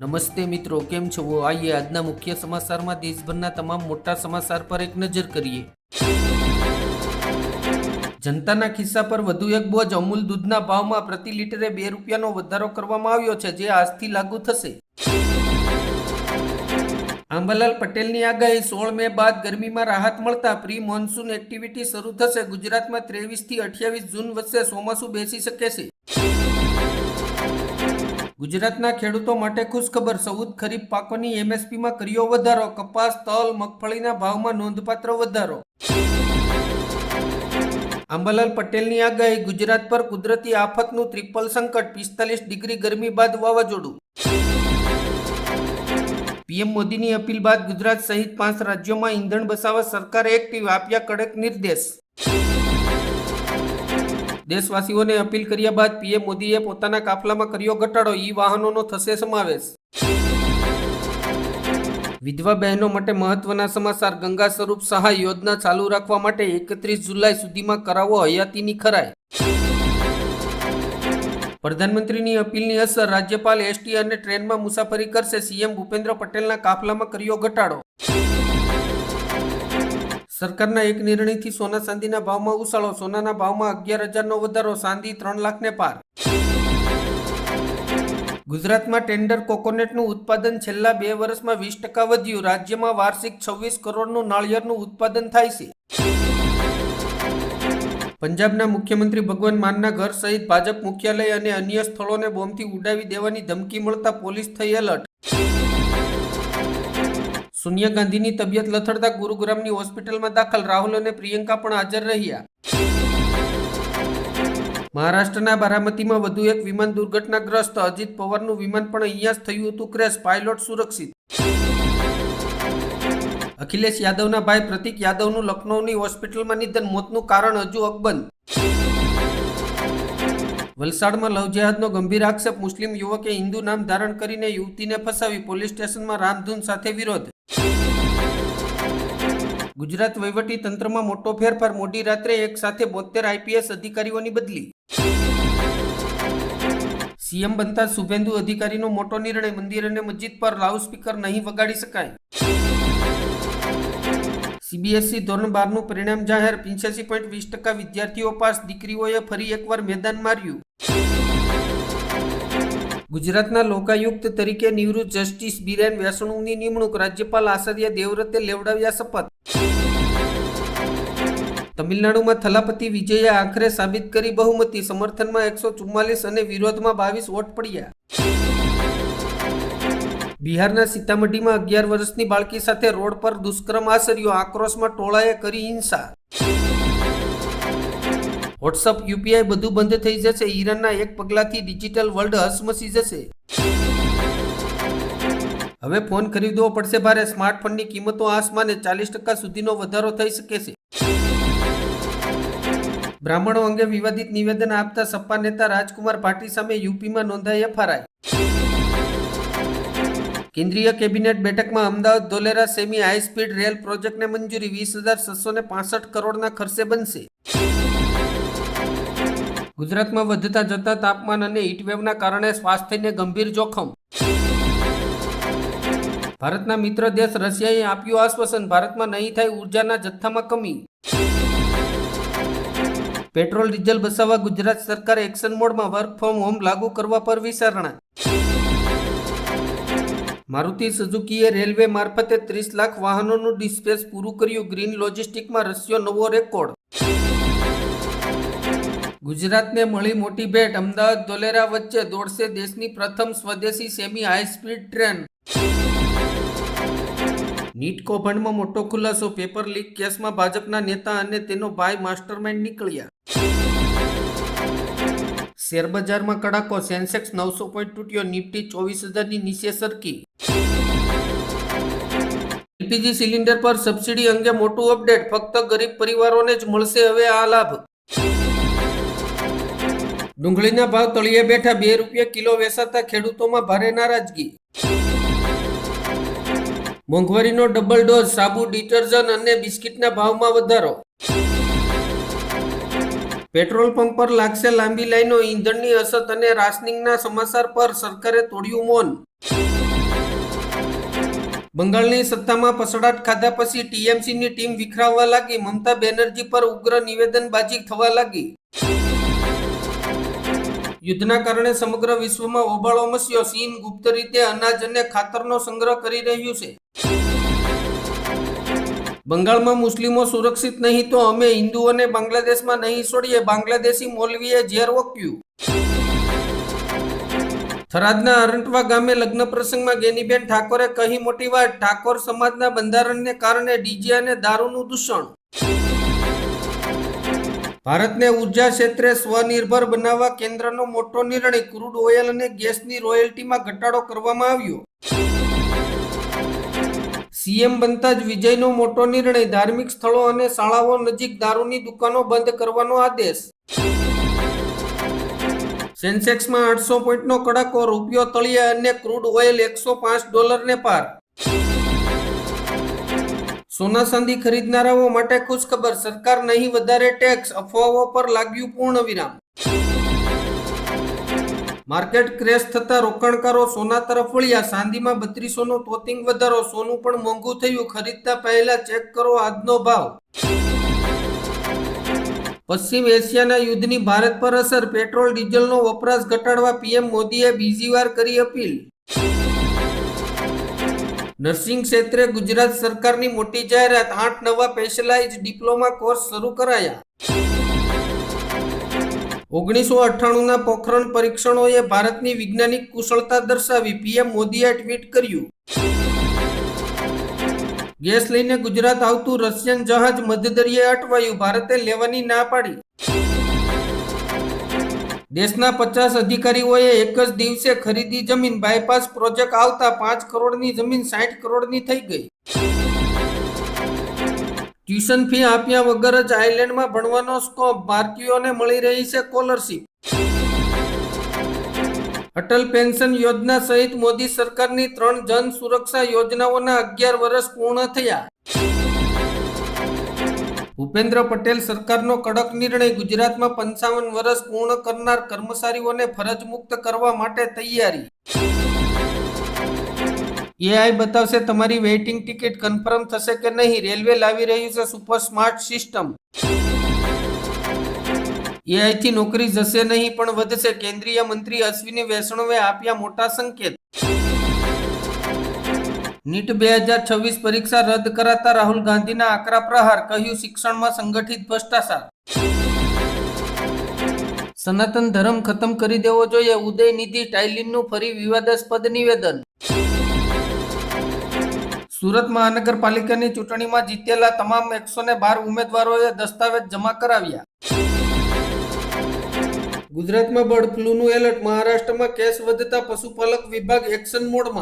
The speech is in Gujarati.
નમસ્તે મિત્રો, કેમ છો? આइए આજના મુખ્ય સમાચારમાં દેશભરના તમામ મોટા સમાચાર પર એક નજર કરીએ। જનતાના ખિસ્સા પર વધુ એક બોજ। અમૂલ દૂધના ભાવમાં પ્રતિ લીટરે 2 રૂપિયાનો વધારો કરવામાં આવ્યો છે, જે આજથી લાગુ થશે। આંબાલાલ પટેલની આગાહી, 16 મે બાદ ગરમીમાં રાહત મળતા પ્રી મોન્સૂન એક્ટિવિટી શરૂ થશે। ગુજરાતમાં 23 થી 28 જૂન વચ્ચે ચોમાસું બેસી શકે છે। ગુજરાતના ખેડૂતો માટે ખુશખબર, 14 ખરીફ પાકોની એમએસપીમાં કર્યો વધારો। કપાસ, તલ, મગફળીના ભાવમાં નોંધપાત્ર વધારો। આંબાલાલ પટેલની આગાહી, ગુજરાત પર કુદરતી આફતનું ટ્રિપલ સંકટ, 45 ડિગ્રી ગરમી બાદ વાવાઝોડું। પીએમ મોદીની અપીલ બાદ ગુજરાત સહિત 5 રાજ્યોમાં ઈંધણ બચાવવા સરકારે એક્ટિવ, આપ્યા કડક નિર્દેશ। દેશવાસીઓને અપીલ કર્યા બાદ પીએમ મોદીએ પોતાના કાફલામાં કર્યો ઘટાડો, ઈ વાહનોનો થશે સમાવેશ। વિધવા બહેનો માટે મહત્વના સમાચાર, ગંગા સ્વરૂપ સહાય યોજના ચાલુ રાખવા માટે 31 જુલાઈ સુધીમાં કરાવો હયાતીની ખરાઈ। પ્રધાનમંત્રીની અપીલની અસર, રાજ્યપાલ એસટી અને ટ્રેનમાં મુસાફરી કરશે, સીએમ ભૂપેન્દ્ર પટેલના કાફલામાં કર્યો ઘટાડો। સરકારના એક નિર્ણયથી સોના ચાંદીના ભાવમાં ઉછાળો, સોનાના ભાવમાં 11,000નો વધારો, ચાંદી 3 લાખને પાર। ગુજરાતમાં ટેન્ડર કોકોનટનું ઉત્પાદન છેલ્લા 2 વર્ષમાં 20% વધ્યું, રાજ્યમાં વાર્ષિક 26 કરોડનું નાળિયેરનું ઉત્પાદન થાય છે। પંજાબના મુખ્યમંત્રી ભગવંત માનના ઘર સહિત ભાજપ મુખ્યાલય અને અન્ય સ્થળોને બોમ્બથી ઉડાવી દેવાની ધમકી મળતા પોલીસ થઈ એલર્ટ। સોનિયા ગાંધીની તબિયત લથડતા ગુરુગ્રામની હોસ્પિટલમાં દાખલ, રાહુલ અને પ્રિયંકા પણ હાજર રહ્યા। મહારાષ્ટ્રના બારામતીમાં વધુ એક વિમાન દુર્ઘટનાગ્રસ્ત, અજીત પવારનું વિમાન પણ અહીંયા જ થયું હતું ક્રેશ, પાયલોટ સુરક્ષિત। અખિલેશ યાદવના ભાઈ પ્રતીક યાદવનું લખનૌની હોસ્પિટલમાં નિધન, મોતનું કારણ હજુ અકબંધ। વલસાડમાં લવ જેહાદનો ગંભીર આક્ષેપ, મુસ્લિમ યુવકે હિન્દુ નામ ધારણ કરીને યુવતીને ફસાવી, પોલીસ સ્ટેશનમાં રામધૂન સાથે વિરોધ। ગુજરાત વહીવટી તંત્રમાં મોટો ફેરફાર, મોડી રાત્રે એક સાથે 72 આઈપીએસ અધિકારીઓની બદલી। સીએમ બનતા શુભેન્દુ અધિકારીનો મોટો નિર્ણય, મંદિર અને મસ્જિદ પર લાઉડસ્પીકર નહીં વગાડી શકાય। સીબીએસઈ ધોરણ 12નું પરિણામ જાહેર, 85.20% વિદ્યાર્થીઓ પાસ, દીકરીઓએ ફરી એકવાર મેદાન માર્યું। ગુજરાતના લોકાયુક્ત તરીકે નિવૃત્ત જસ્ટિસ બિરેન વ્યાસણુની નિમણૂક, રાજ્યપાલ આચાર્ય દેવવ્રતે લેવડાવ્યા શપથ। તમિલનાડુમાં થલાપતિ વિજયે આખરે સાબિત કરી બહુમતી, સમર્થનમાં 144 અને વિરોધમાં 22 વોટ પડ્યા। બિહારના સીતામઢીમાં 11 વર્ષની બાળકી સાથે રોડ પર દુષ્કર્મ આચર્યો, આક્રોશમાં ટોળાએ કરી હિંસા। વોટ્સઅપ, યુપીઆઈ બધું બંધ થઈ જશે, ઈરાનના એક પગલાથી ડિજિટલ વર્લ્ડ હસમસી જશે। હવે ફોન ખરીદવો પડશે ભારે, સ્માર્ટફોનની કિંમતો આસમાને, 40% સુધીનો વધારો થઈ શકે છે। બ્રાહ્મણો અંગે વિવાદિત નિવેદન આપતા સપા નેતા રાજકુમાર ભાટી સામે યુપીમાં નોંધાઈ એફઆઈઆર। કેન્દ્રીય કેબિનેટ બેઠકમાં Ahmedabad Dholera semi high speed rail પ્રોજેક્ટને મંજૂરી, 20,665 કરોડના ખર્ચે બનશે। ગુજરાતમાં વધતા જતા તાપમાન અને હીટવેવના કારણે સ્વાસ્થ્યને ગંભીર જોખમ। ભારતના મિત્ર દેશ રશિયાએ આપ્યું આશ્વાસન, ભારતમાં નહીં થાય ઉર્જાના જથ્થામાં કમી। પેટ્રોલ ડીઝલ બચાવવા ગુજરાત સરકાર એક્શન મોડમાં, વર્ક ફ્રોમ હોમ લાગુ કરવા પર વિચારણા। મારુતિ સુઝુકીએ રેલવે મારફતે 30 લાખ વાહનોનું ડિસ્પેચ પૂરું કર્યું, ગ્રીન લોજિસ્ટિકમાં રચ્યો નવો રેકોર્ડ। ગુજરાતને મળી મોટી ભેટ, અમદાવાદ ધોલેરા વચ્ચે દોડશે દેશની પ્રથમ સ્વદેશી semi high speed train. NEET કૌભાંડમાં મોટો ખુલાસો, પેપર લીક કેસમાં ભાજપના નેતા અને તેનો ભાઈ માસ્ટરમાઇન્ડ નીકળ્યા। શેરબજારમાં કડાકો, સેન્સેક્સ 900 પોઈન્ટ તૂટ્યો, નિફ્ટી 24,000ની નીચે સરકી। એલપીજી સિલિન્ડર પર સબસિડી અંગે મોટું અપડેટ, ફક્ત ગરીબ પરિવારોને જ મળશે હવે આ લાભ। ડુંગળીના ભાવ તળિયે બેઠા, 2 રૂપિયા કિલો વેચાતા ખેડૂતોમાં ભારે નારાજગી। મોંઘવારીનો ડબલ ડોઝ, સાબુ, ડિટર્જન્ટ અને બિસ્કિટના ભાવમાં વધારો। પેટ્રોલ પંપ પર લાગશે લાંબી લાઈનો, ઈંધણની અછત અને રાશનિંગના સમાચાર પર સરકારે તોડ્યું મૌન। બંગાળની સત્તામાં પસડાટ ખાધા પછી ટીએમસીની ટીમ વિખરાવવા લાગી. મમતા બેનર્જી પર ઉગ્ર નિવેદનબાજી થવા લાગી. યુદ્ધના કારણે સમગ્ર વિશ્વમાં હોબાળો મચ્યો. ચીન ગુપ્ત રીતે અનાજ અને ખાતરનો સંગ્રહ કરી રહ્યું છે. બંગાળમાં મુસ્લિમો સુરક્ષિત નહીં તો અમે હિન્દુઓને બાંગ્લાદેશમાં નહીં છોડીએ. બાંગ્લાદેશી મૌલવીએ ઝેર ઓક્યું. થરાદના અરંટવા ગામે લગ્ન પ્રસંગમાં ગેનીબેન ઠાકોરે કહી મોટી વાત. ઠાકોર સમાજના બંધારણને કારણે ડીજે અને દારૂનું દૂષણ. ભારતને ઉર્જા ક્ષેત્રે સ્વનિર્ભર બનાવવા કેન્દ્રનો મોટો નિર્ણય. ક્રૂડ ઓઇલ અને ગેસની રોયલ્ટીમાં ઘટાડો કરવામાં આવ્યો. સીએમ બનતા જ વિજયનો મોટો નિર્ણય. ધાર્મિક સ્થળો અને શાળાઓ નજીક દારૂની દુકાનો બંધ કરવાનો આદેશ. સેન્સેક્સમાં 800 પોઈન્ટનો કડાકો. રૂપિયો તળિયે અને ક્રૂડ ઓઇલ $105 પાર. સોના ચાંદી ખરીદનારાઓ માટે ખુશખબર. સરકાર નહીં વધારે ટેક્સ. અફવાઓ પર લાગ્યું પૂર્ણ વિરામ. માર્કેટ ક્રેશ થતા રોકાણકારો સોના તરફ વળ્યા. ચાંદીમાં 3200નો તોતિંગ વધારો. સોનું પણ મોંઘું થયું. ખરીદતા પહેલા ચેક કરો આજનો ભાવ. પશ્ચિમ એશિયાના યુદ્ધની ભારત પર અસર. પેટ્રોલ ડીઝલનો વપરાશ ઘટાડવા પીએમ મોદીએ બીજી વાર કરી અપીલ. નર્સિંગ ક્ષેત્રે ગુજરાત સરકારની મોટી જાહેરાત. 8 નવા સ્પેશિયલાઇઝ ડિપ્લોમા કોર્સ શરૂ કરાયા. 1998ના પોખરણ પરીક્ષણોએ ભારતની વૈજ્ઞાનિક કુશળતા દર્શાવી. પીએમ મોદીએ ટ્વીટ કર્યું. ગેસ લઈને ગુજરાત આવતું રશિયન જહાજ મધદરિયે અટવાયું. ભારતે લેવાની ના પાડી. દેશના 50 અધિકારીઓએ એક જ દિવસે ખરીદી જમીન. બાયપાસ પ્રોજેક્ટ આવતા 5 કરોડની જમીન 60 કરોડની થઈ ગઈ. ટ્યુશન ફી આપ્યા વગર જ આઇલેન્ડમાં ભણવાનો સ્કોપ. ભારતીયોને મળી રહી છે સ્કોલરશીપ. અટલ પેન્શન યોજના સહિત મોદી સરકારની 3 જન સુરક્ષા યોજનાઓના 11 વર્ષ પૂર્ણ થયા. ભૂપેન્દ્ર પટેલ સરકારનો કડક નિર્ણય. ગુજરાતમાં 55 વર્ષ પૂર્ણ કરનાર કર્મચારીઓને ફરજ મુક્ત કરવા માટે તૈયારી. એઆઈ બતાવશે તમારી વેઇટિંગ ટિકિટ કન્ફર્મ થશે કે નહીં. રેલવે લાવી રહ્યું છે સુપર સ્માર્ટ સિસ્ટમ. એઆઈથી નોકરી જશે નહીં પણ વધશે. કેન્દ્રીય મંત્રી અશ્વિની વૈષ્ણવે આપ્યા મોટા સંકેત. નીટ 2026 પરીક્ષા રદ કરાતા રાહુલ ગાંધીના આકરા પ્રહાર. કહ્યું શિક્ષણમાં સંગઠિત ભ્રષ્ટાચાર. સનાતન ધર્મ ખતમ કરી દેવો જોઈએ. ઉદયનિધિ ટાઇલિનનું ફરી વિવાદાસ્પદ નિવેદન. સુરત મહાનગરપાલિકાની ચૂંટણીમાં જીતેલા તમામ 112 ઉમેદવારોએ દસ્તાવેજ જમા કરાવ્યા. ગુજરાતમાં બર્ડ ફ્લૂનું એલર્ટ. મહારાષ્ટ્રમાં કેસ વધતા પશુપાલક વિભાગ એક્શન મોડમાં.